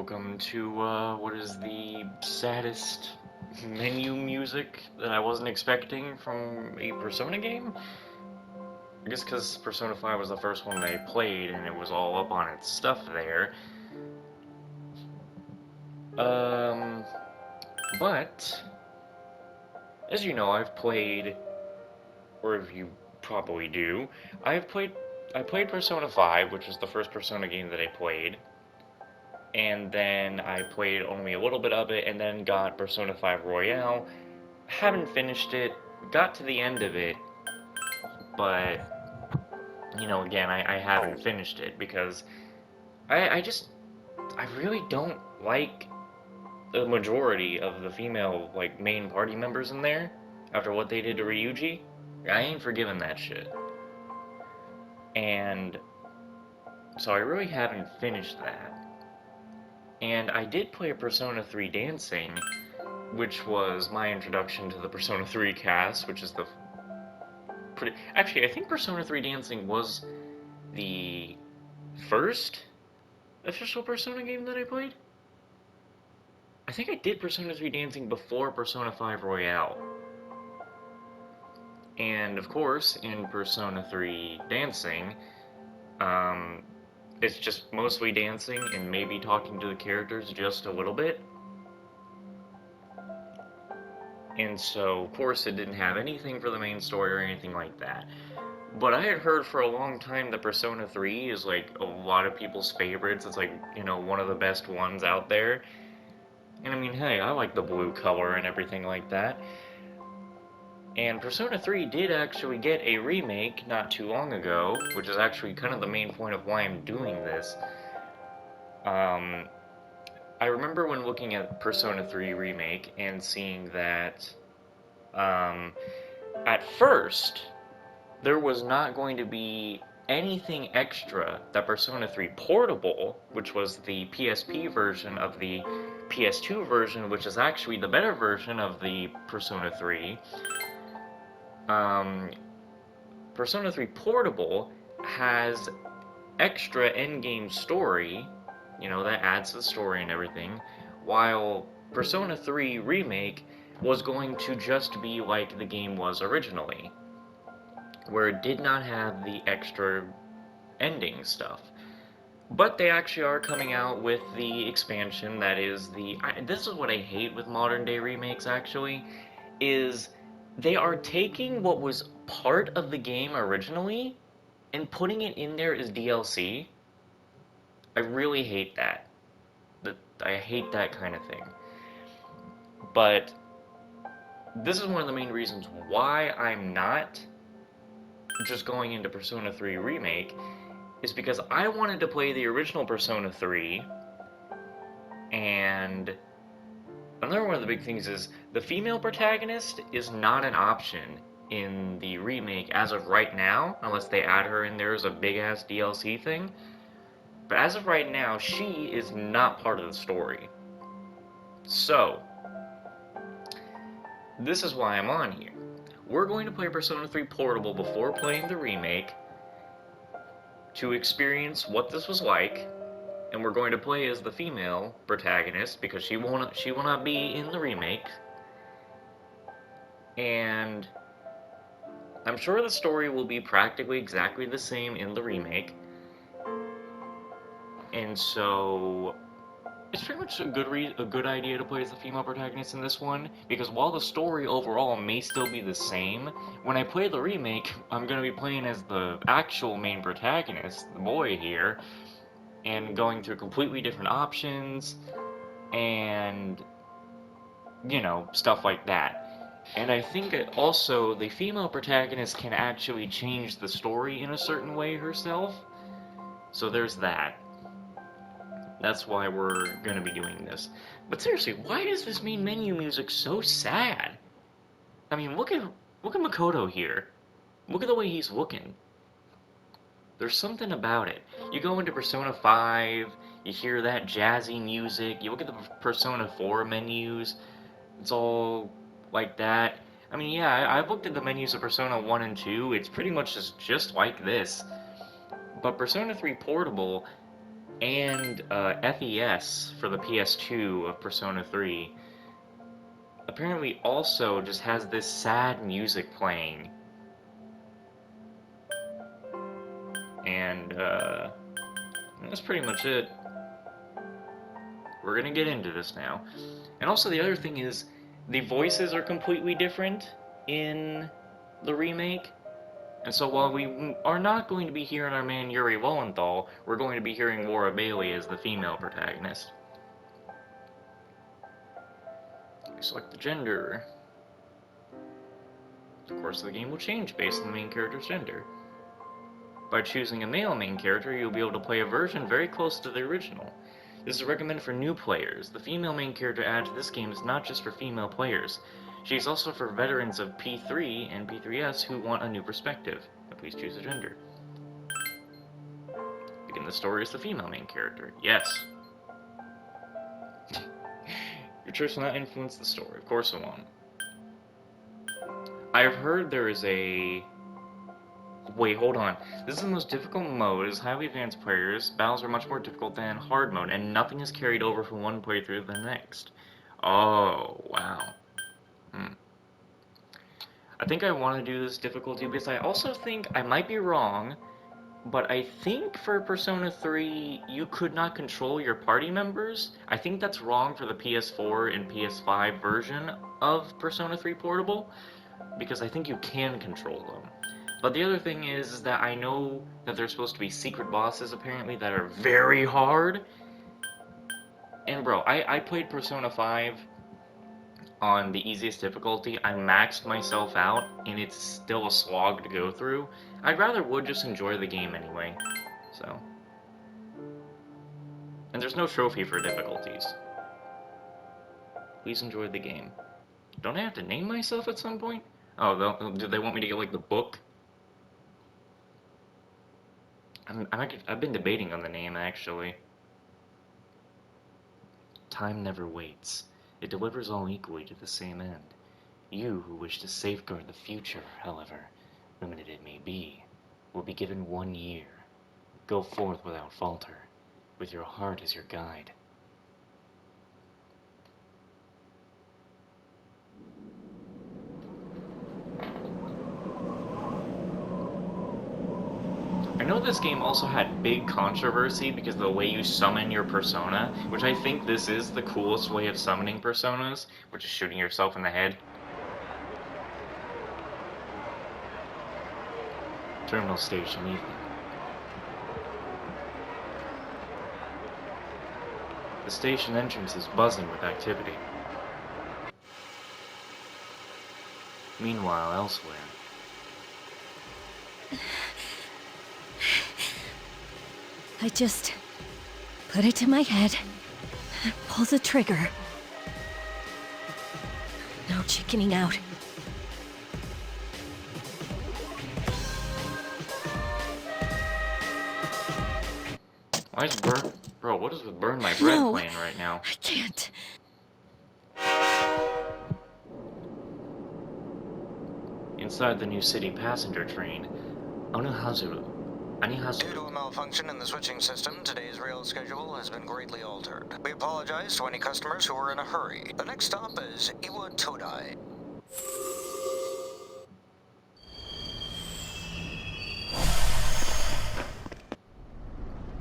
welcome to what is the saddest menu music that I wasn't expecting from a Persona game. I guess because Persona 5 was the first one that I played and it was all up on its stuff there. Um, but, as you know, I've played, or if you probably do, I played Persona 5, which was the first Persona game that I played. And then I played only a little bit of it, and then got Persona 5 Royale. Haven't finished it, got to the end of it, but, again, I haven't finished it because I really don't like the majority of the female, main party members in there after what they did to Ryuji. I ain't forgiving that shit. And so I really haven't finished that. And I did play a Persona 3 Dancing, which was my introduction to the Persona 3 cast, which is the pretty... Actually, I think Persona 3 Dancing was the first official Persona game that I played. I think I did Persona 3 Dancing before Persona 5 Royale. And, of course, in Persona 3 Dancing, it's just mostly dancing and maybe talking to the characters just a little bit. And so, of course, it didn't have anything for the main story or anything like that. But I had heard for a long time that Persona 3 is, a lot of people's favorites. It's, one of the best ones out there. And, I mean, hey, I like the blue color and everything like that. And Persona 3 did actually get a remake not too long ago, which is actually kind of the main point of why I'm doing this. I remember when looking at Persona 3 Remake and seeing that, at first, there was not going to be anything extra that Persona 3 Portable, which was the PSP version of the PS2 version, which is actually the better version of the Persona 3. Persona 3 Portable has extra endgame story, that adds to the story and everything, while Persona 3 Remake was going to just be like the game was originally, where it did not have the extra ending stuff. But they actually are coming out with the expansion that is this is what I hate with modern day remakes, actually, is they are taking what was part of the game originally and putting it in there as DLC. I really hate that. I hate that kind of thing. But this is one of the main reasons why I'm not just going into Persona 3 Remake, is because I wanted to play the original Persona 3, and another one of the big things is the female protagonist is not an option in the remake as of right now, unless they add her in there as a big-ass DLC thing. But as of right now, she is not part of the story. So, this is why I'm on here. We're going to play Persona 3 Portable before playing the remake to experience what this was like, and we're going to play as the female protagonist because she will not be in the remake. And I'm sure the story will be practically exactly the same in the remake. And so it's pretty much a good idea to play as the female protagonist in this one, because while the story overall may still be the same, when I play the remake, I'm going to be playing as the actual main protagonist, the boy here, and going through completely different options, and, stuff like that. And I think that also the female protagonist can actually change the story in a certain way herself, so there's that. That's why we're gonna be doing this. But seriously, why is this main menu music so sad? I mean, look at Makoto here. Look at the way he's looking. There's something about it. You go into Persona 5, you hear that jazzy music, you look at the Persona 4 menus, it's all like that. I mean, yeah, I've looked at the menus of Persona 1 and 2, it's pretty much just like this. But Persona 3 Portable, and FES for the PS2 of Persona 3 apparently also just has this sad music playing. And that's pretty much it. We're gonna get into this now. And also the other thing is, the voices are completely different in the remake. And so while we are not going to be hearing our man Yuri Lowenthal, we're going to be hearing Laura Bailey as the female protagonist. Select the gender. Of course, the game will change based on the main character's gender. By choosing a male main character, you'll be able to play a version very close to the original. This is recommended for new players. The female main character added to this game is not just for female players. She is also for veterans of P3 and P3S who want a new perspective. Please choose a gender. Begin the story as the female main character. Yes. Your choice will not influence the story. Of course it won't. I've heard there is a... Wait, hold on. This is the most difficult mode. As highly advanced players, battles are much more difficult than hard mode, and nothing is carried over from one playthrough to the next. Oh, wow. I think I want to do this difficulty because I also think, I might be wrong, but I think for Persona 3, you could not control your party members. I think that's wrong for the PS4 and PS5 version of Persona 3 Portable, because I think you can control them. But the other thing is that I know that there's supposed to be secret bosses, apparently, that are very hard. And bro, I played Persona 5 on the easiest difficulty. I maxed myself out, and it's still a slog to go through. I'd rather would just enjoy the game anyway, so. And there's no trophy for difficulties. Please enjoy the game. Don't I have to name myself at some point? Oh, do they want me to get, like, the book? I've been debating on the name, actually. Time never waits. It delivers all equally to the same end. You who wish to safeguard the future, however, limited it may be, will be given 1 year. Go forth without falter, with your heart as your guide. I know this game also had big controversy because of the way you summon your persona, which I think this is the coolest way of summoning personas, which is shooting yourself in the head. Terminal station evening. The station entrance is buzzing with activity. Meanwhile, elsewhere. I just put it to my head, pull the trigger. No chickening out. Why is Bro, what is with Burn My Bread playing right now? I can't. Inside the New City passenger train, Anihazu. Due to a malfunction in the switching system, today's rail schedule has been greatly altered. We apologize to any customers who are in a hurry. The next stop is Iwa Todai.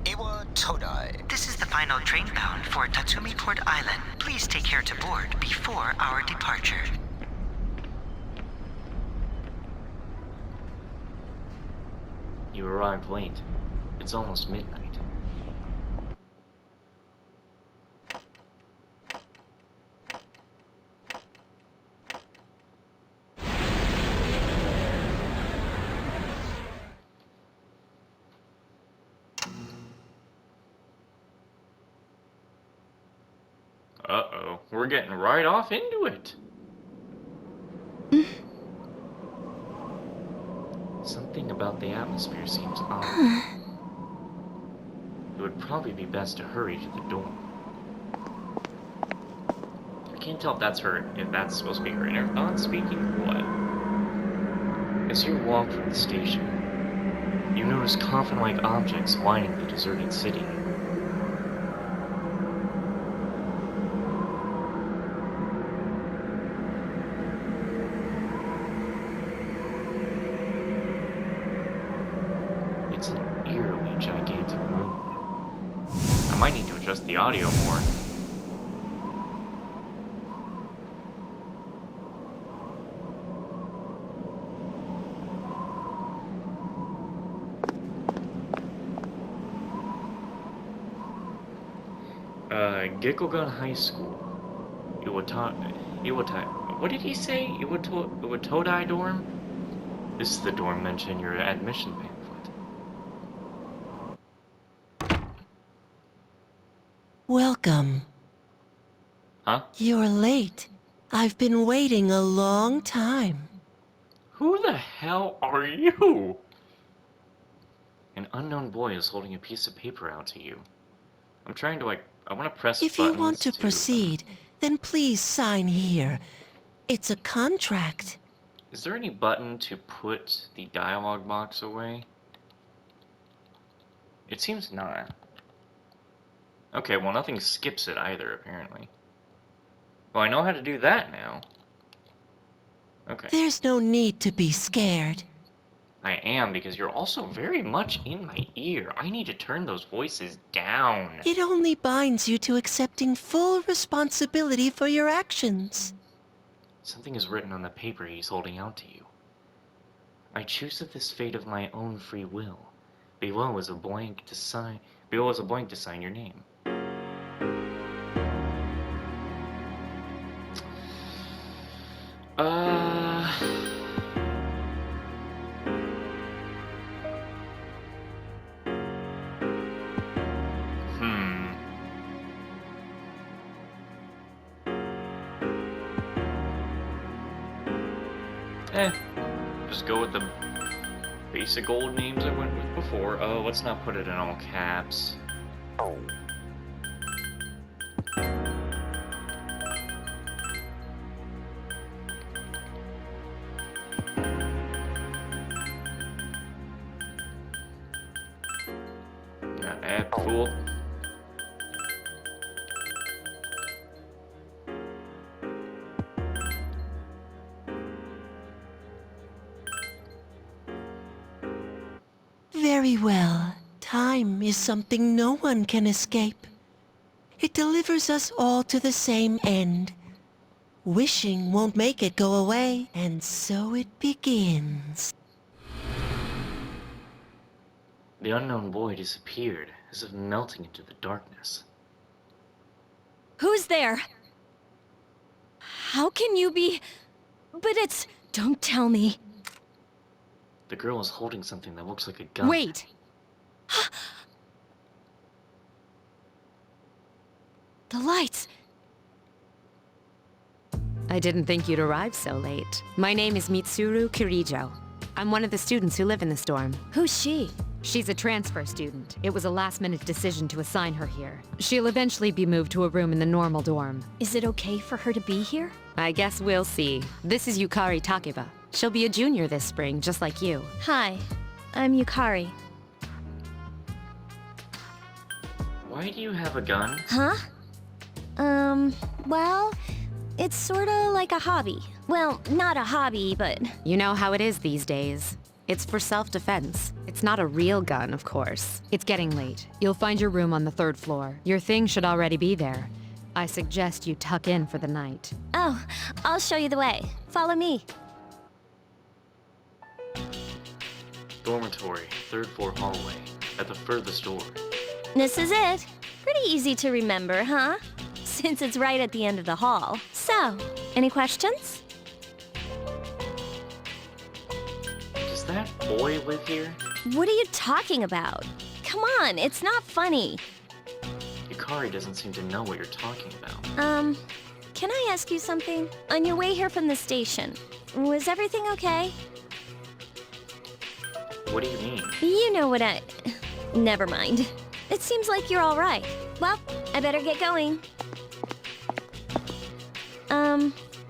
Iwa Todai. This is the final train bound for Tatsumi Port Island. Please take care to board before our departure. You arrived late. It's almost midnight. Uh-oh, we're getting right off into it. Something about the atmosphere seems odd. It would probably be best to hurry to the door. I can't tell if that's supposed to be her inner thoughts speaking or what. As you walk from the station, you notice coffin-like objects lining the deserted city. eerily gigantic moon. I might need to adjust the audio more. Gikogun High School. What did he say? Iwatodai dorm? This is the dorm mentioned in your admission pamphlet. Welcome. Huh? You're late. I've been waiting a long time. Who the hell are you? An unknown boy is holding a piece of paper out to you. I'm trying to, I want to press If you buttons want to proceed, then please sign here. It's a contract. Is there any button to put the dialogue box away? It seems not. Okay, well nothing skips it either, apparently. Well, I know how to do that now. Okay. There's no need to be scared. I am, because you're also very much in my ear. I need to turn those voices down. It only binds you to accepting full responsibility for your actions. Something is written on the paper he's holding out to you. I choose of this fate of my own free will. Below is a blank to sign your name. Just go with the basic old names I went with before. Oh, let's not put it in all caps. Not app fool. Very well. Time is something no one can escape. It delivers us all to the same end. Wishing won't make it go away, and so it begins. The unknown boy disappeared, as if melting into the darkness. Who's there? How can you be... But it's... Don't tell me. The girl is holding something that looks like a gun. Wait! The lights! I didn't think you'd arrive so late. My name is Mitsuru Kirijo. I'm one of the students who live in this dorm. Who's she? She's a transfer student. It was a last-minute decision to assign her here. She'll eventually be moved to a room in the normal dorm. Is it okay for her to be here? I guess we'll see. This is Yukari Takeba. She'll be a junior this spring, just like you. Hi, I'm Yukari. Why do you have a gun? Huh? Well, it's sorta like a hobby. Well, not a hobby, but... You know how it is these days. It's for self-defense. It's not a real gun, of course. It's getting late. You'll find your room on the 3rd floor. Your things should already be there. I suggest you tuck in for the night. Oh, I'll show you the way. Follow me. Dormitory, 3rd floor hallway, at the furthest door. This is it. Pretty easy to remember, huh? Since it's right at the end of the hall. So, any questions? Does that boy live here? What are you talking about? Come on, it's not funny. Yukari doesn't seem to know what you're talking about. Can I ask you something? On your way here from the station, was everything okay? What do you mean? You know what I... Never mind. It seems like you're all right. Well, I better get going.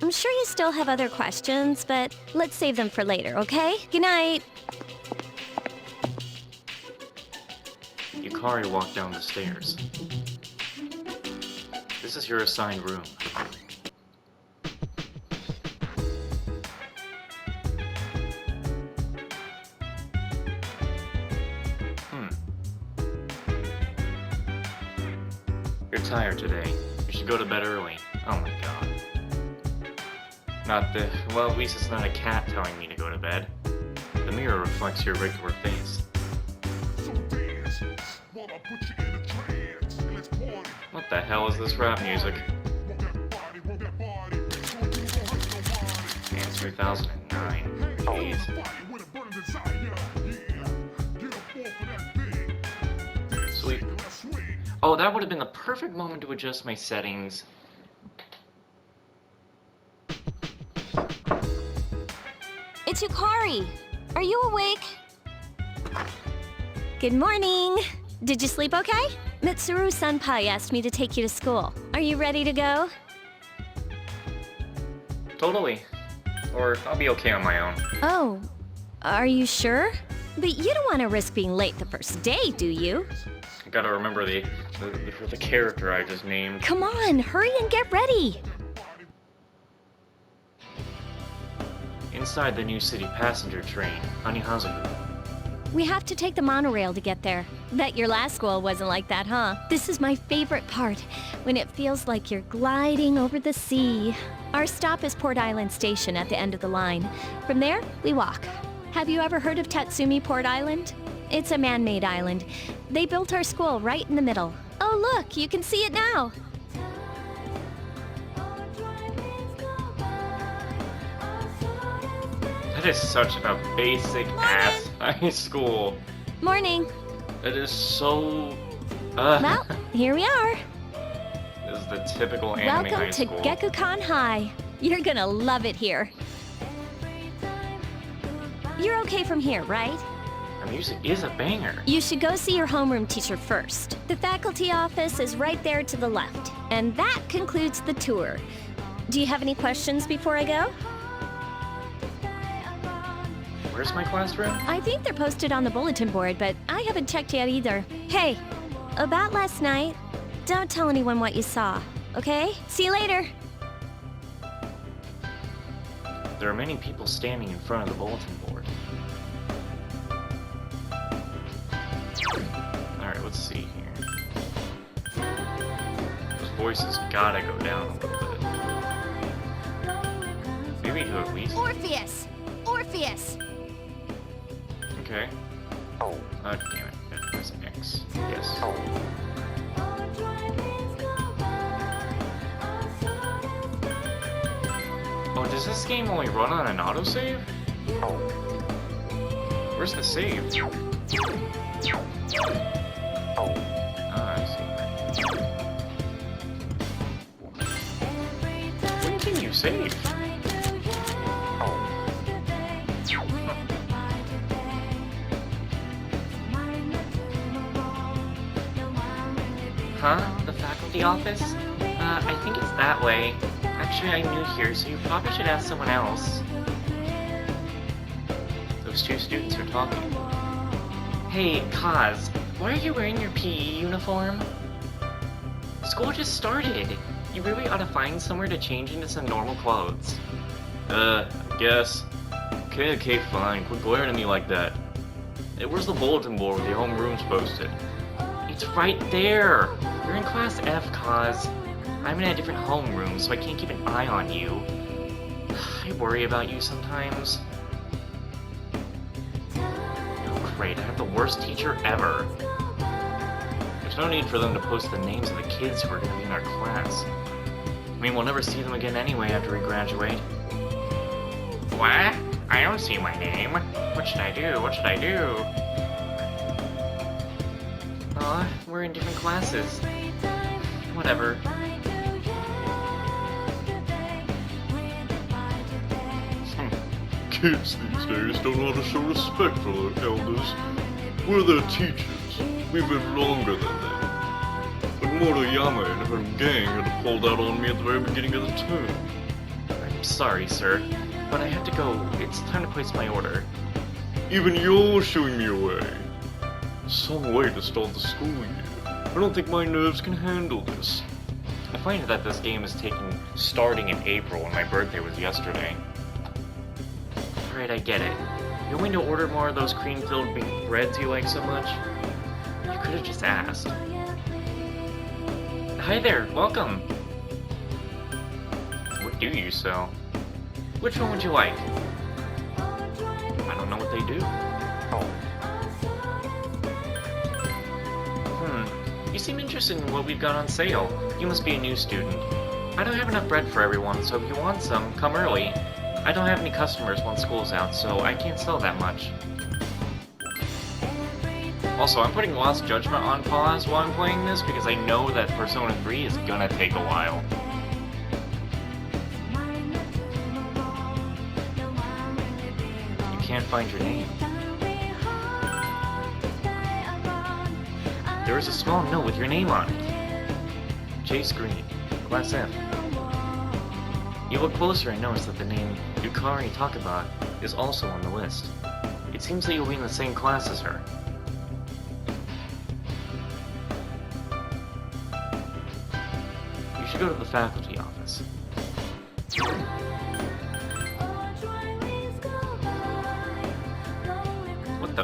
I'm sure you still have other questions, but let's save them for later, okay? Good night. Yukari walked down the stairs. This is your assigned room. You're tired today. You should go to bed early. Oh my god. Not the... Well, at least it's not a cat telling me to go to bed. The mirror reflects your regular face. What the hell is this rap music? Dance 2009. Jeez. Sweet. Oh, that would have been the perfect moment to adjust my settings. It's Yukari. Are you awake? Good morning. Did you sleep okay? Mitsuru-senpai asked me to take you to school. Are you ready to go? Totally. Or I'll be okay on my own. Oh, are you sure? But you don't want to risk being late the first day, do you? I gotta remember the character I just named. Come on, hurry and get ready. Inside the New City passenger train, Anihazaku. We have to take the monorail to get there. Bet your last school wasn't like that, huh? This is my favorite part, when it feels like you're gliding over the sea. Our stop is Port Island Station at the end of the line. From there, we walk. Have you ever heard of Tatsumi Port Island? It's a man-made island. They built our school right in the middle. Oh look, you can see it now. That is such a basic ass high school. Morning. It is so... Well, here we are. This is the typical anime high Welcome to school. Gekukan High. You're gonna love it here. You're okay from here, right? Her music is a banger. You should go see your homeroom teacher first. The faculty office is right there to the left. And that concludes the tour. Do you have any questions before I go? Where's my classroom? I think they're posted on the bulletin board, but I haven't checked yet either. Hey, about last night, don't tell anyone what you saw, okay? See you later. There are many people standing in front of the bulletin board. Alright, let's see here. Those voices gotta go down a little bit. Maybe to at least... Orpheus! Orpheus! Okay. Damn it. Press X. Yes. Oh, does this game only run on an autosave? Where's the save? Ah, I see. When can you save? Huh? The faculty office? I think it's that way. Actually, I'm new here, so you probably should ask someone else. Those two students are talking. Hey, Kaz, why are you wearing your PE uniform? School just started. You really ought to find somewhere to change into some normal clothes. I guess. Okay, fine. Quit glaring at me like that. Hey, where's the bulletin board with the homeroom's posted? It's right there! You're in Class F, Kaz. I'm in a different homeroom, so I can't keep an eye on you. I worry about you sometimes. Oh, great, I have the worst teacher ever. There's no need for them to post the names of the kids who are going to be in our class. I mean, we'll never see them again anyway after we graduate. What? I don't see my name. What should I do? What should I do? Aw, we're in different classes. Whatever. Kids these days don't know how to show respect for their elders. We're their teachers. We've been longer than them. But Moroyama and her gang had pulled out on me at the very beginning of the term. I'm sorry, sir, but I have to go. It's time to place my order. Even you're shooing me away. Some way to start the school year. I don't think my nerves can handle this. I find that this game is starting in April when my birthday was yesterday. Alright, I get it. You're going to order more of those cream-filled breads you like so much? You could have just asked. hi there, welcome. What do you sell? Which one would you like? I don't know what they do. You seem interested in what we've got on sale. You must be a new student. I don't have enough bread for everyone, so if you want some, come early. I don't have any customers when school's out, so I can't sell that much. Also, I'm putting Lost Judgment on pause while I'm playing this because I know that Persona 3 is gonna take a while. You can't find your name. There is a small note with your name on it. Chase Green, Class F. You look closer and notice that the name Yukari Takaba is also on the list. It seems that you'll be in the same class as her. You should go to the faculty office. What the?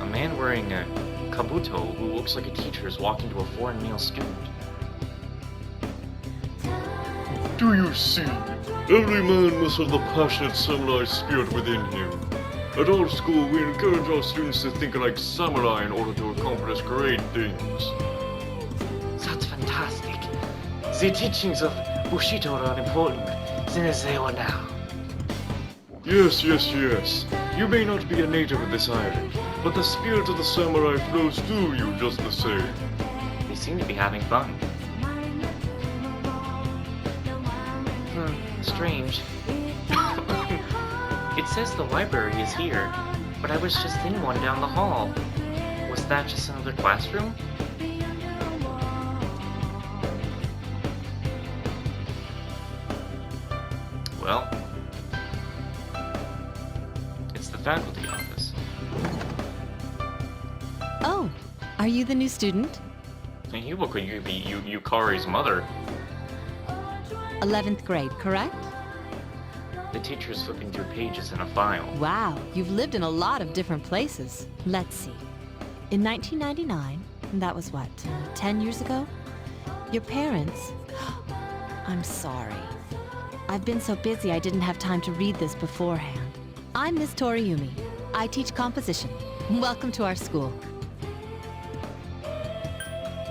A man wearing a kabuto who looks like a teacher is walking to a foreign male student. Do you see? Every man must have the passionate samurai spirit within him. At our school, we encourage our students to think like samurai in order to accomplish great things. That's fantastic. The teachings of Bushido are important, since they are now. Yes, yes, yes. You may not be a native of this island, but the spirit of the samurai flows through you just the same. They seem to be having fun. Strange. It says the library is here, but I was just in one down the hall. Was that just another classroom? Well, it's the faculty office. Oh, are you the new student? And you look like you'd be Yukari's mother. 11th grade, correct? The teacher's flipping through pages in a file. Wow, you've lived in a lot of different places. Let's see. In 1999, that was what, 10 years ago? Your parents... I'm sorry. I've been so busy I didn't have time to read this beforehand. I'm Miss Toriumi. I teach composition. Welcome to our school.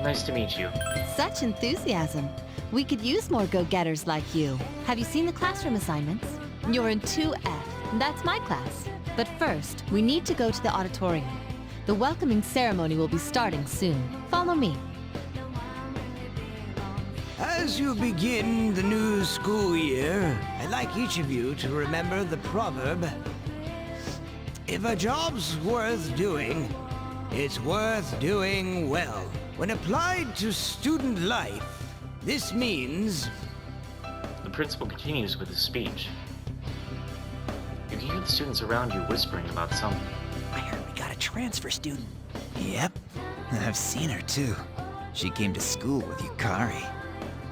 Nice to meet you. Such enthusiasm. We could use more go-getters like you. Have you seen the classroom assignments? You're in 2F. That's my class. But first, we need to go to the auditorium. The welcoming ceremony will be starting soon. Follow me. As you begin the new school year, I'd like each of you to remember the proverb, if a job's worth doing, it's worth doing well. When applied to student life, this means... The principal continues with his speech. You can hear the students around you whispering about something. I heard we got a transfer student. Yep, I've seen her too. She came to school with Yukari.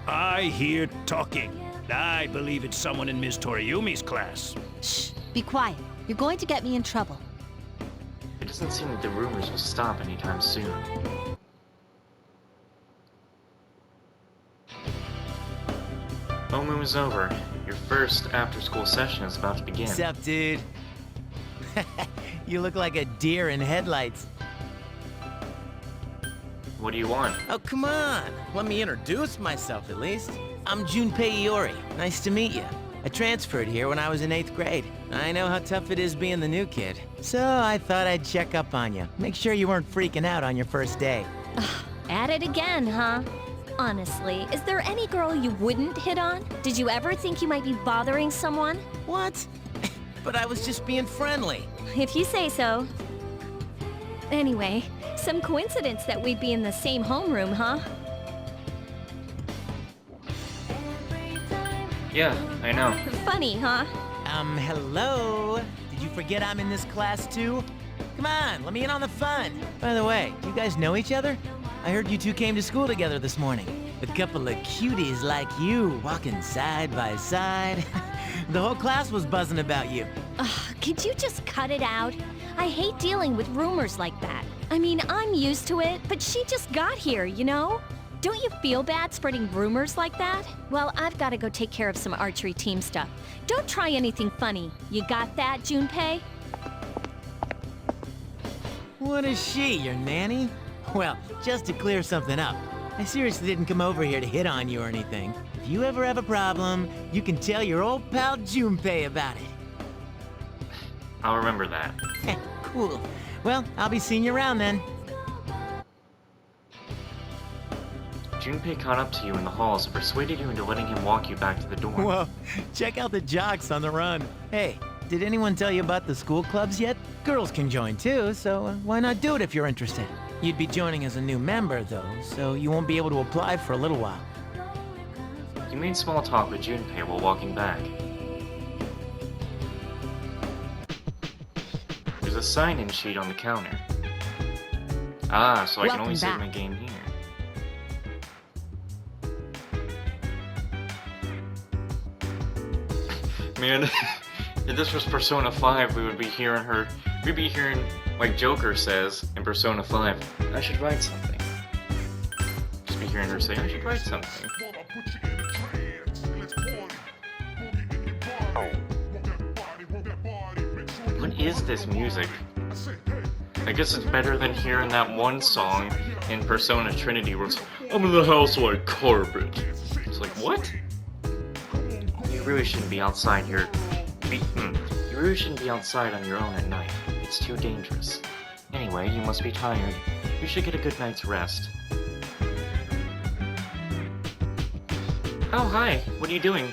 I hear talking. I believe it's someone in Ms. Toriumi's class. Shh, be quiet. You're going to get me in trouble. It doesn't seem like the rumors will stop anytime soon. Homeroom is over. Your first after-school session is about to begin. What's up, dude? You look like a deer in headlights. What do you want? Oh, come on. Let me introduce myself, at least. I'm Junpei Iori. Nice to meet you. I transferred here when I was in 8th grade. I know how tough it is being the new kid. So I thought I'd check up on you. Make sure you weren't freaking out on your first day. At it again, huh? Honestly, is there any girl you wouldn't hit on? Did you ever think you might be bothering someone? What? But I was just being friendly. If you say so. Anyway, some coincidence that we'd be in the same homeroom, huh? Yeah, I know. Funny, huh? Hello? Did you forget I'm in this class too? Come on, let me in on the fun. By the way, do you guys know each other? I heard you two came to school together this morning. A couple of cuties like you, walking side by side. The whole class was buzzing about you. Could you just cut it out? I hate dealing with rumors like that. I mean, I'm used to it, but she just got here, you know? Don't you feel bad spreading rumors like that? Well, I've got to go take care of some archery team stuff. Don't try anything funny. You got that, Junpei? What is she, your nanny? Well, just to clear something up, I seriously didn't come over here to hit on you or anything. If you ever have a problem, you can tell your old pal Junpei about it. I'll remember that. Cool. Well, I'll be seeing you around then. Junpei caught up to you in the halls and persuaded you into letting him walk you back to the dorm. Whoa, check out the jocks on the run. Hey, did anyone tell you about the school clubs yet? Girls can join too, so why not do it if you're interested? You'd be joining as a new member, though, so you won't be able to apply for a little while. You made small talk with Junpei while walking back. There's a sign-in sheet on the counter. Ah, so I can only save my game here. Man, if this was Persona 5, we'd be hearing, like Joker says in Persona 5, I should write something. Just be hearing her say, I should write something. What is this music? I guess it's better than hearing that one song in Persona Trinity where it's, I'm in the house like carpet. It's like, what? You really shouldn't be outside here. You really shouldn't be outside on your own at night. It's too dangerous. Anyway, you must be tired. You should get a good night's rest. Oh, hi. What are you doing?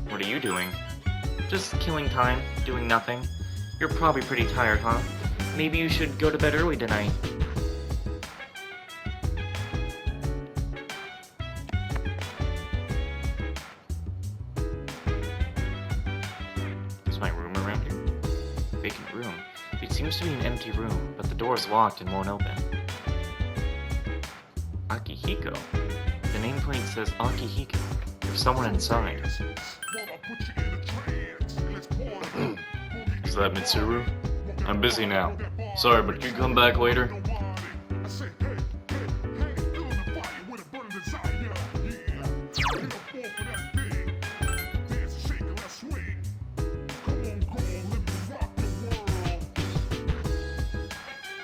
What are you doing? Just killing time, doing nothing. You're probably pretty tired, huh? Maybe you should go to bed early tonight. Is my room around here? Vacant room. It seems to be an empty room, but the door is locked and won't open. Akihiko. The nameplate says Akihiko. There's someone inside. Is that Mitsuru? I'm busy now. Sorry, but can you come back later?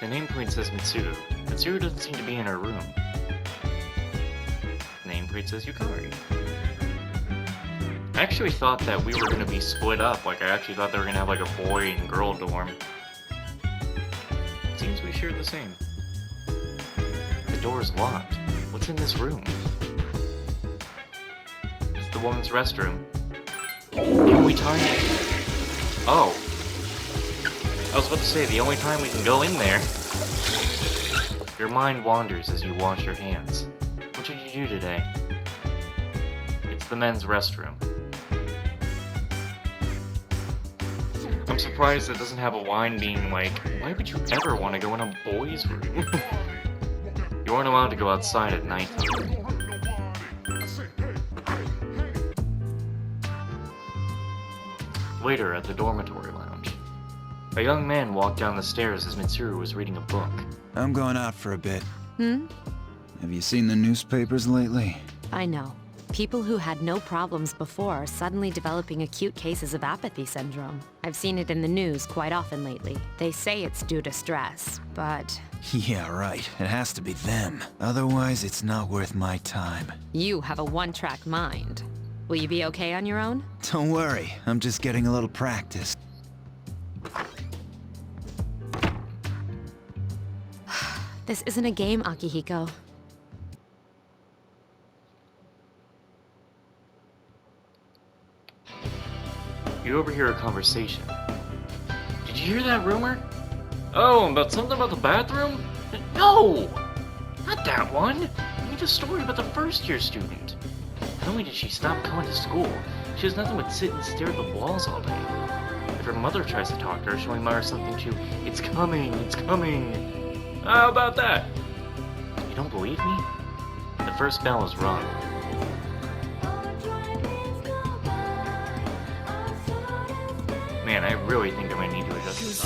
The nameplate says Mitsuru. Mitsuru doesn't seem to be in her room. The nameplate says Yukari. I actually thought that we were going to be split up. Like, I actually thought they were going to have like a boy and girl dorm. It seems we share the same. The door is locked. What's in this room? It's the woman's restroom. The only time... Oh. I was about to say, the only time we can go in there... Your mind wanders as you wash your hands. What did you do today? It's the men's restroom. I'm surprised it doesn't have a line being like, why would you ever want to go in a boys' room? You aren't allowed to go outside at night. Later, at the dormitory lounge, a young man walked down the stairs as Mitsuru was reading a book. I'm going out for a bit. Hmm? Have you seen the newspapers lately? I know. People who had no problems before are suddenly developing acute cases of apathy syndrome. I've seen it in the news quite often lately. They say it's due to stress, but... Yeah, right. It has to be them. Otherwise, it's not worth my time. You have a one-track mind. Will you be okay on your own? Don't worry. I'm just getting a little practice. This isn't a game, Akihiko. You overhear a conversation. Did you hear that rumor? Oh, about something about the bathroom? No! Not that one! I mean the story about the first-year student. Not only did she stop coming to school, she does nothing but sit and stare at the walls all day. If her mother tries to talk to her, she'll mutter something to, it's coming, it's coming. How about that? You don't believe me? The first bell is rung. Man, I really think I might need to adjust this.